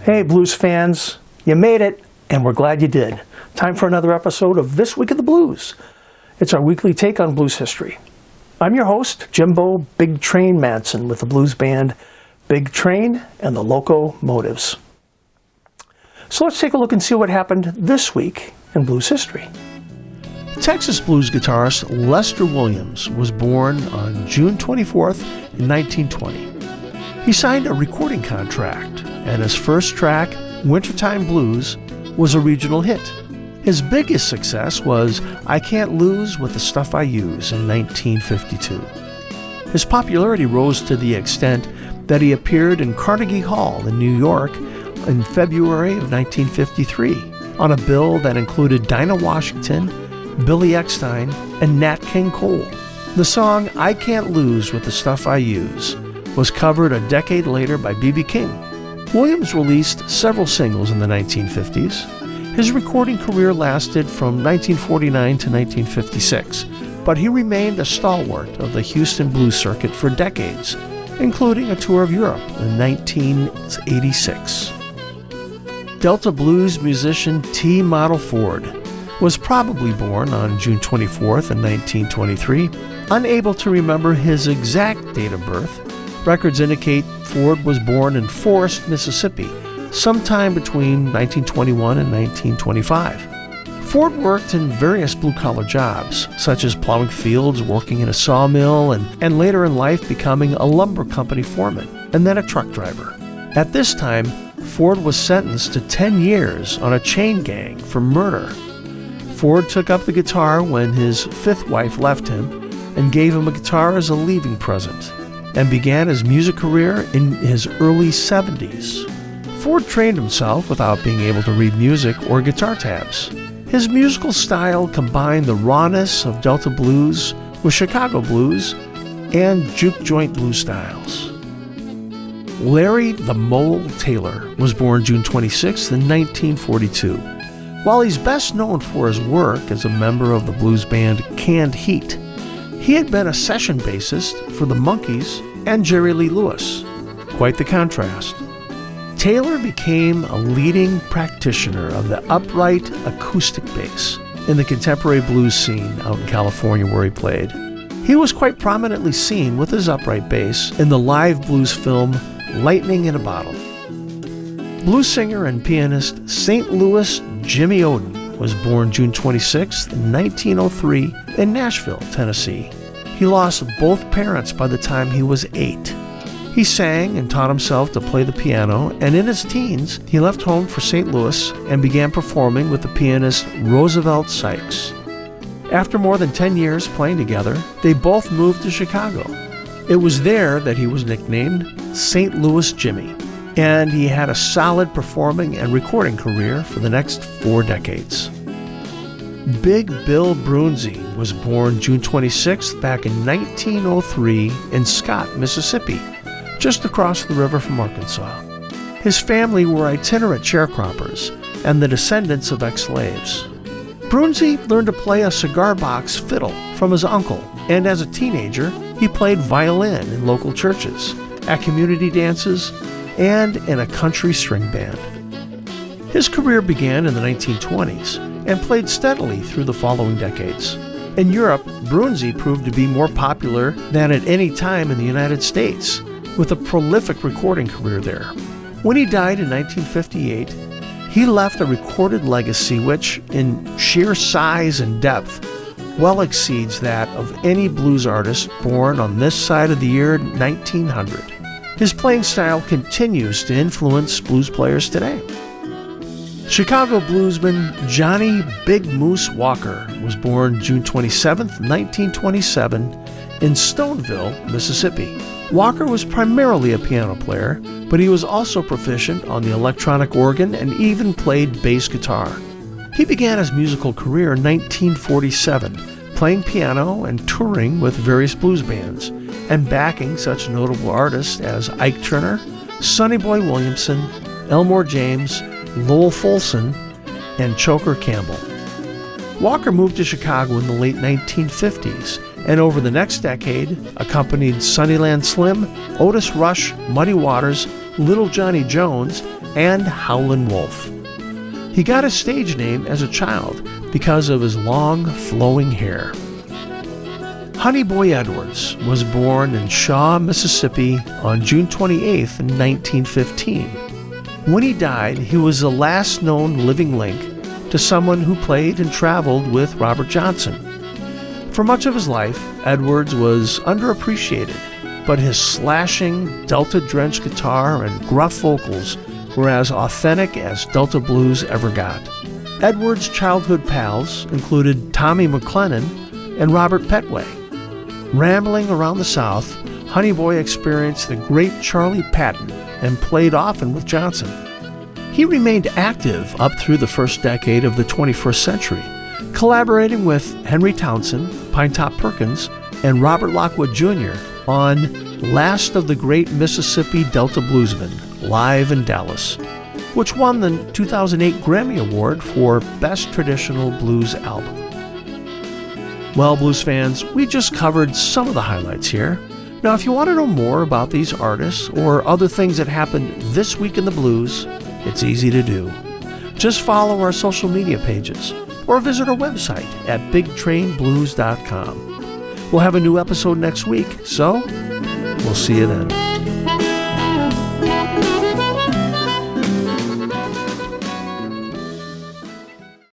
Hey blues fans, you made it, and we're glad you did. Time for another episode of This Week of the Blues. It's our weekly take on blues history. I'm your host, Jimbo Big Train Manson, with the blues band Big Train and the Locomotives. So let's take a look and see what happened this week in blues history. Texas blues guitarist Lester Williams was born on June 24th in 1920. He signed a recording contract, and his first track, Wintertime Blues, was a regional hit. His biggest success was I Can't Lose with the Stuff I Use in 1952. His popularity rose to the extent that he appeared in Carnegie Hall in New York in February of 1953 on a bill that included Dinah Washington, Billy Eckstine, and Nat King Cole. The song I Can't Lose with the Stuff I Use was covered a decade later by B.B. King. Williams released several singles in the 1950s. His recording career lasted from 1949 to 1956, but he remained a stalwart of the Houston blues circuit for decades, including a tour of Europe in 1986. Delta blues musician T. Model Ford was probably born on June 24th in 1923. Unable to remember his exact date of birth, records indicate Ford was born in Forest, Mississippi, sometime between 1921 and 1925. Ford worked in various blue-collar jobs, such as plowing fields, working in a sawmill, and later in life becoming a lumber company foreman, and then a truck driver. At this time, Ford was sentenced to 10 years on a chain gang for murder. Ford took up the guitar when his fifth wife left him and gave him a guitar as a leaving present, and began his music career in his early 70s. Ford trained himself without being able to read music or guitar tabs. His musical style combined the rawness of Delta blues with Chicago blues and juke joint blues styles. Larry the Mole Taylor was born June 26 in 1942. While he's best known for his work as a member of the blues band Canned Heat, he had been a session bassist for the Monkees and Jerry Lee Lewis. Quite the contrast. Taylor became a leading practitioner of the upright acoustic bass in the contemporary blues scene out in California where he played. He was quite prominently seen with his upright bass in the live blues film Lightning in a Bottle. Blues singer and pianist St. Louis Jimmy Oden was born June 26, 1903 in Nashville, Tennessee. He lost both parents by the time he was 8. He sang and taught himself to play the piano, and in his teens, he left home for St. Louis and began performing with the pianist Roosevelt Sykes. After more than 10 years playing together, they both moved to Chicago. It was there that he was nicknamed St. Louis Jimmy, and he had a solid performing and recording career for the next 4 decades. Big Bill Broonzy was born June 26th back in 1903 in Scott, Mississippi, just across the river from Arkansas. His family were itinerant sharecroppers and the descendants of ex-slaves. Broonzy learned to play a cigar box fiddle from his uncle, and as a teenager, he played violin in local churches, at community dances, and in a country string band. His career began in the 1920s and played steadily through the following decades. In Europe, Broonzy proved to be more popular than at any time in the United States, with a prolific recording career there. When he died in 1958, he left a recorded legacy which, in sheer size and depth, well exceeds that of any blues artist born on this side of the year 1900. His playing style continues to influence blues players today. Chicago bluesman Johnny Big Moose Walker was born June 27, 1927, in Stoneville, Mississippi. Walker was primarily a piano player, but he was also proficient on the electronic organ and even played bass guitar. He began his musical career in 1947, playing piano and touring with various blues bands, and backing such notable artists as Ike Turner, Sonny Boy Williamson, Elmore James, Lowell Fulson, and Choker Campbell. Walker moved to Chicago in the late 1950s, and over the next decade accompanied Sunnyland Slim, Otis Rush, Muddy Waters, Little Johnny Jones, and Howlin' Wolf. He got his stage name as a child because of his long, flowing hair. Honeyboy Edwards was born in Shaw, Mississippi on June 28, 1915. When he died, he was the last known living link to someone who played and traveled with Jobert Johnson. For much of his life, Edwards was underappreciated, but his slashing, Delta-drenched guitar and gruff vocals were as authentic as Delta blues ever got. Edwards' childhood pals included Tommy McLennan and Robert Petway. Rambling around the South, Honeyboy experienced the great Charlie Patton and played often with Johnson. He remained active up through the first decade of the 21st century, collaborating with Henry Townsend, Pinetop Perkins, and Robert Lockwood Jr. on Last of the Great Mississippi Delta Bluesmen, live in Dallas, which won the 2008 Grammy Award for Best Traditional Blues Album. Well, blues fans, we just covered some of the highlights here. Now, if you want to know more about these artists or other things that happened this week in the blues, it's easy to do. Just follow our social media pages or visit our website at bigtrainblues.com. We'll have a new episode next week, so we'll see you then.